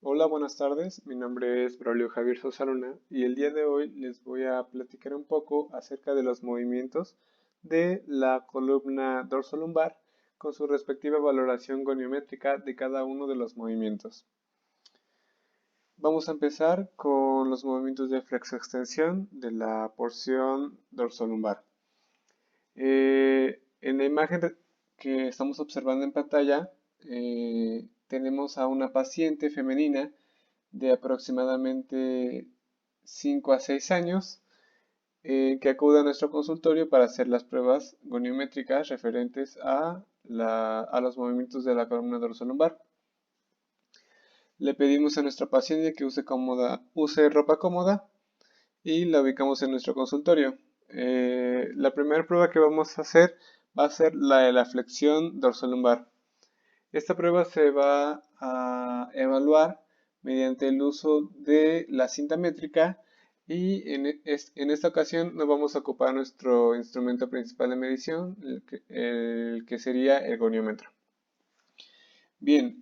Hola, buenas tardes. Mi nombre es Braulio Javier Sosa Luna y el día de hoy les voy a platicar un poco acerca de los movimientos de la columna dorsolumbar con su respectiva valoración goniométrica de cada uno de los movimientos. Vamos a empezar con los movimientos de flexoextensión de la porción dorsolumbar. En la imagen que estamos observando en pantalla, tenemos a una paciente femenina de aproximadamente 5 a 6 años que acude a nuestro consultorio para hacer las pruebas goniométricas referentes a los movimientos de la columna dorsolumbar. Le pedimos a nuestra paciente que use ropa cómoda y la ubicamos en nuestro consultorio. La primera prueba que vamos a hacer va a ser la de la flexión dorsolumbar. Esta prueba se va a evaluar mediante el uso de la cinta métrica y en esta ocasión nos vamos a ocupar nuestro instrumento principal de medición, el que sería el goniómetro. Bien,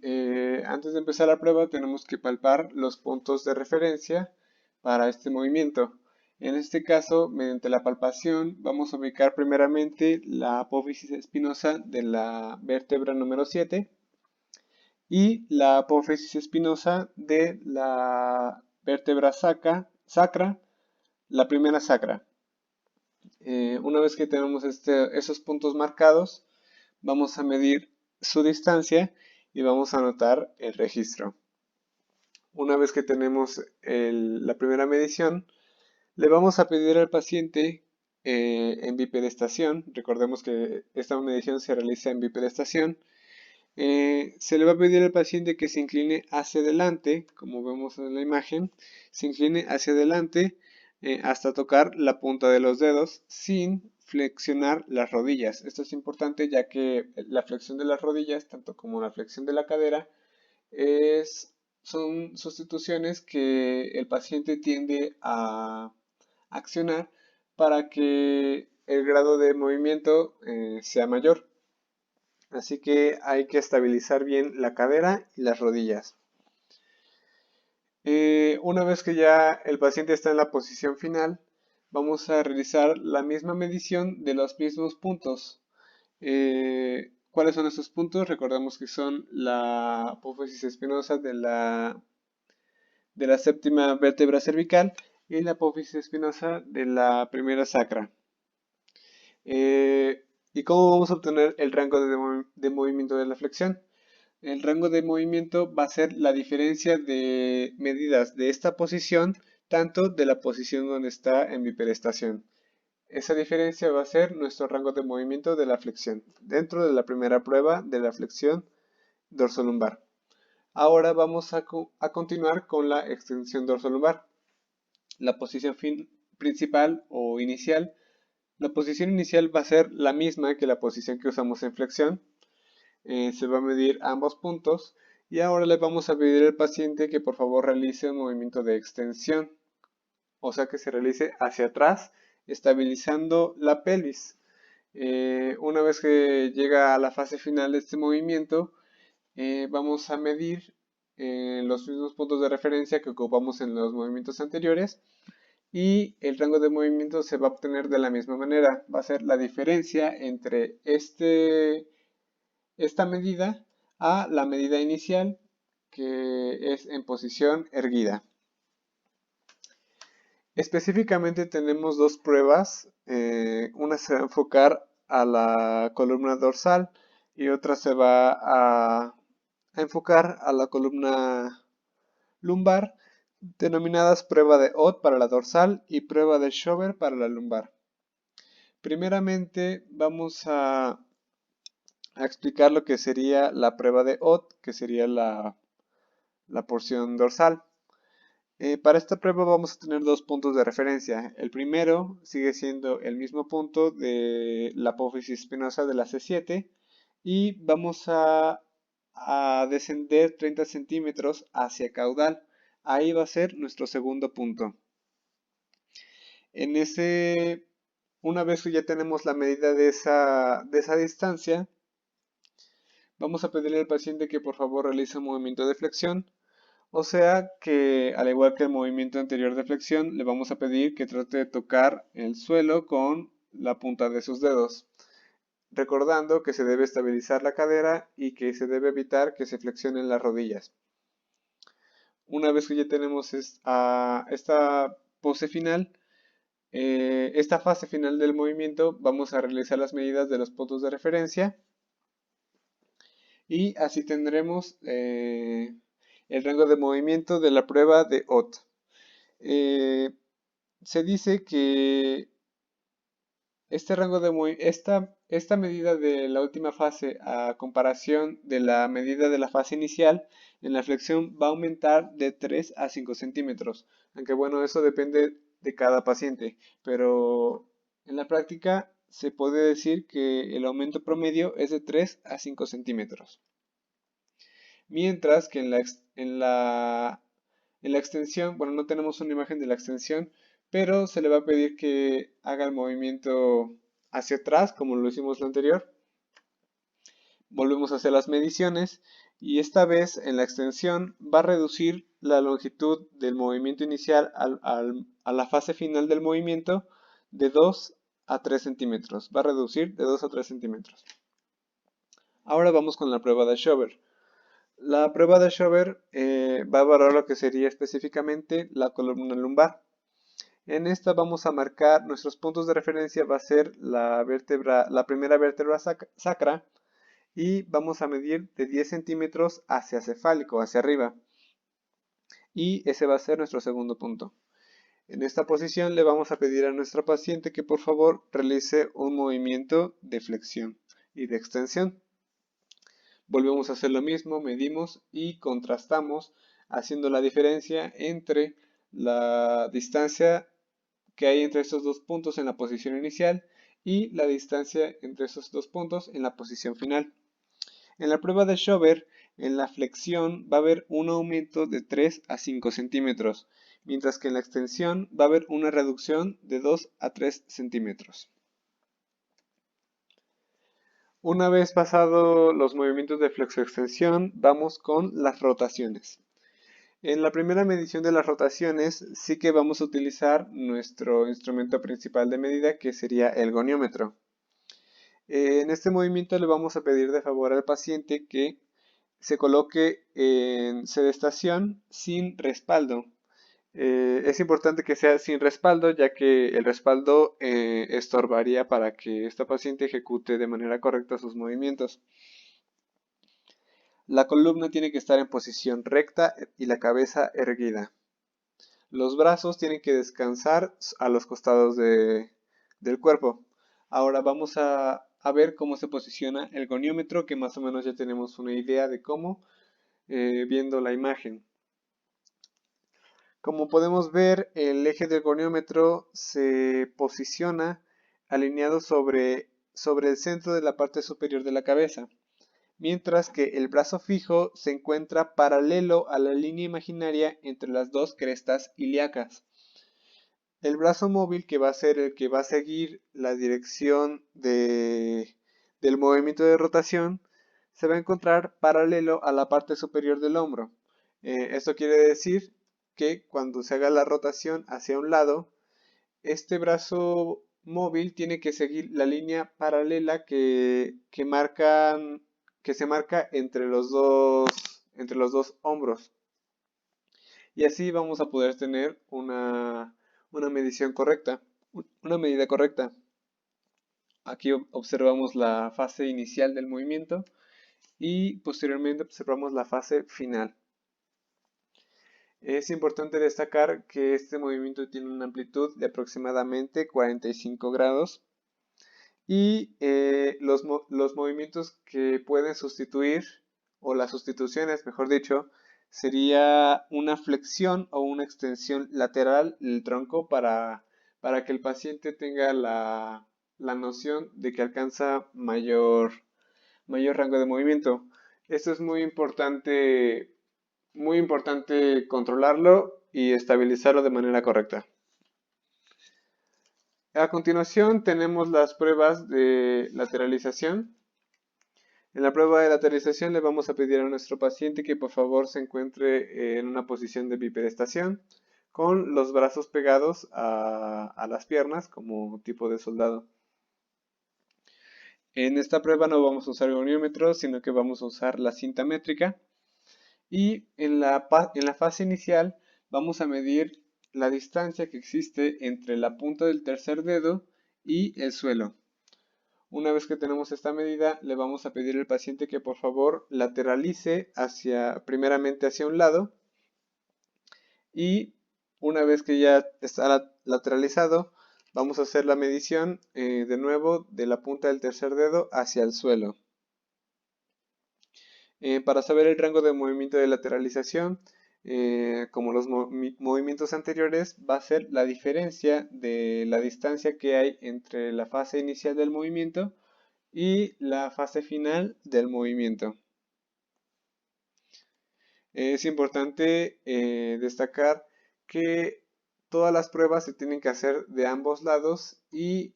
antes de empezar la prueba tenemos que palpar los puntos de referencia para este movimiento. En este caso, mediante la palpación, vamos a ubicar primeramente la apófisis espinosa de la vértebra número 7 y la apófisis espinosa de la vértebra sacra, la primera sacra. Una vez que tenemos esos puntos marcados, vamos a medir su distancia y vamos a anotar el registro. Una vez que tenemos la primera medición, le vamos a pedir al paciente en bipedestación. Recordemos que esta medición se realiza en bipedestación. Se le va a pedir al paciente que se incline hacia adelante, como vemos en la imagen, se incline hacia adelante hasta tocar la punta de los dedos sin flexionar las rodillas. Esto es importante ya que la flexión de las rodillas, tanto como la flexión de la cadera, son sustituciones que el paciente tiende a accionar para que el grado de movimiento sea mayor. Así que hay que estabilizar bien la cadera y las rodillas. Una vez que ya el paciente está en la posición final, vamos a realizar la misma medición de los mismos puntos. ¿Cuáles son estos puntos? Recordemos que son la apófisis espinosa de la séptima vértebra cervical y la apófisis espinosa de la primera sacra. ¿Y cómo vamos a obtener el rango de movimiento de la flexión? El rango de movimiento va a ser la diferencia de medidas de esta posición, tanto de la posición donde está en bipedestación. Esa diferencia va a ser nuestro rango de movimiento de la flexión, dentro de la primera prueba de la flexión dorsolumbar. Ahora vamos a continuar con la extensión dorsolumbar. La posición principal o inicial. La posición inicial va a ser la misma que la posición que usamos en flexión. Se va a medir ambos puntos y ahora le vamos a pedir al paciente que por favor realice un movimiento de extensión, o sea que se realice hacia atrás, estabilizando la pelvis. Una vez que llega a la fase final de este movimiento, vamos a medir los mismos puntos de referencia que ocupamos en los movimientos anteriores y el rango de movimiento se va a obtener de la misma manera. Va a ser la diferencia entre esta medida a la medida inicial, que es en posición erguida. Específicamente tenemos dos pruebas. Una se va a enfocar a la columna dorsal y otra se va a enfocar a la columna lumbar, denominadas prueba de Ott para la dorsal y prueba de Schober para la lumbar. Primeramente vamos a explicar lo que sería la prueba de Ott, que sería la porción dorsal. Para esta prueba vamos a tener dos puntos de referencia. El primero sigue siendo el mismo punto de la apófisis espinosa de la C7 y vamos a descender 30 centímetros hacia caudal. Ahí va a ser nuestro segundo punto. Una vez que ya tenemos la medida de esa distancia, vamos a pedirle al paciente que por favor realice un movimiento de flexión. O sea que, al igual que el movimiento anterior de flexión, le vamos a pedir que trate de tocar el suelo con la punta de sus dedos, recordando que se debe estabilizar la cadera y que se debe evitar que se flexionen las rodillas. Una vez que ya tenemos esta pose final, esta fase final del movimiento, vamos a realizar las medidas de los puntos de referencia y así tendremos el rango de movimiento de la prueba de Ott. Se dice que esta medida de la última fase a comparación de la medida de la fase inicial en la flexión va a aumentar de 3 a 5 centímetros. Aunque bueno, eso depende de cada paciente, pero en la práctica se puede decir que el aumento promedio es de 3 a 5 centímetros. Mientras que en la extensión, bueno, no tenemos una imagen de la extensión, pero se le va a pedir que haga el movimiento hacia atrás, como lo hicimos la anterior. Volvemos a hacer las mediciones y esta vez en la extensión va a reducir la longitud del movimiento inicial a la fase final del movimiento de 2 a 3 centímetros. Va a reducir de 2 a 3 centímetros. Ahora vamos con la prueba de Schober. La prueba de Schober va a evaluar lo que sería específicamente la columna lumbar. En esta vamos a marcar nuestros puntos de referencia, va a ser la primera vértebra sacra y vamos a medir de 10 centímetros hacia cefálico, hacia arriba. Y ese va a ser nuestro segundo punto. En esta posición le vamos a pedir a nuestra paciente que por favor realice un movimiento de flexión y de extensión. Volvemos a hacer lo mismo, medimos y contrastamos haciendo la diferencia entre la distancia que hay entre estos dos puntos en la posición inicial y la distancia entre esos dos puntos en la posición final. En la prueba de Schober, en la flexión va a haber un aumento de 3 a 5 centímetros, mientras que en la extensión va a haber una reducción de 2 a 3 centímetros. Una vez pasado los movimientos de flexoextensión, vamos con las rotaciones. En la primera medición de las rotaciones sí que vamos a utilizar nuestro instrumento principal de medida, que sería el goniómetro. En este movimiento le vamos a pedir de favor al paciente que se coloque en sedestación sin respaldo. Es importante que sea sin respaldo, ya que el respaldo estorbaría para que esta paciente ejecute de manera correcta sus movimientos. La columna tiene que estar en posición recta y la cabeza erguida. Los brazos tienen que descansar a los costados del cuerpo. Ahora vamos a ver cómo se posiciona el goniómetro, que más o menos ya tenemos una idea de cómo, viendo la imagen. Como podemos ver, el eje del goniómetro se posiciona alineado sobre el centro de la parte superior de la cabeza, mientras que el brazo fijo se encuentra paralelo a la línea imaginaria entre las dos crestas ilíacas. El brazo móvil, que va a ser el que va a seguir la dirección del movimiento de rotación, se va a encontrar paralelo a la parte superior del hombro. Esto quiere decir que cuando se haga la rotación hacia un lado, este brazo móvil tiene que seguir la línea paralela que se marca entre los dos hombros. Y así vamos a poder tener una medición correcta, una medida correcta. Aquí observamos la fase inicial del movimiento y posteriormente observamos la fase final. Es importante destacar que este movimiento tiene una amplitud de aproximadamente 45 grados y los movimientos que pueden sustituir, o las sustituciones, mejor dicho, sería una flexión o una extensión lateral del tronco para que el paciente tenga la noción de que alcanza mayor rango de movimiento. Esto es muy importante controlarlo y estabilizarlo de manera correcta. A continuación tenemos las pruebas de lateralización. En la prueba de lateralización le vamos a pedir a nuestro paciente que por favor se encuentre en una posición de bipedestación con los brazos pegados a las piernas como tipo de soldado. En esta prueba no vamos a usar goniómetro, sino que vamos a usar la cinta métrica. Y en la fase inicial vamos a medir la distancia que existe entre la punta del tercer dedo y el suelo. Una vez que tenemos esta medida, le vamos a pedir al paciente que por favor lateralice primeramente hacia un lado, y una vez que ya está lateralizado, vamos a hacer la medición de nuevo de la punta del tercer dedo hacia el suelo. Para saber el rango de movimiento de lateralización, como los movimientos anteriores, va a ser la diferencia de la distancia que hay entre la fase inicial del movimiento y la fase final del movimiento. Es importante destacar que todas las pruebas se tienen que hacer de ambos lados y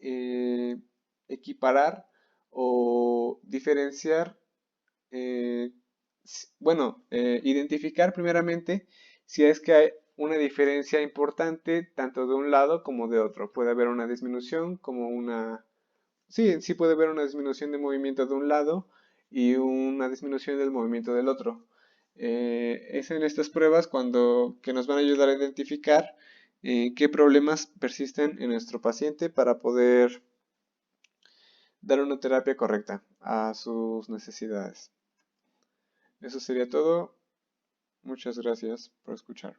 equiparar o diferenciar, identificar primeramente si es que hay una diferencia importante tanto de un lado como de otro. Puede haber una disminución como una... Sí puede haber una disminución de movimiento de un lado y una disminución del movimiento del otro. Es en estas pruebas que nos van a ayudar a identificar qué problemas persisten en nuestro paciente para poder dar una terapia correcta a sus necesidades. Eso sería todo. Muchas gracias por escuchar.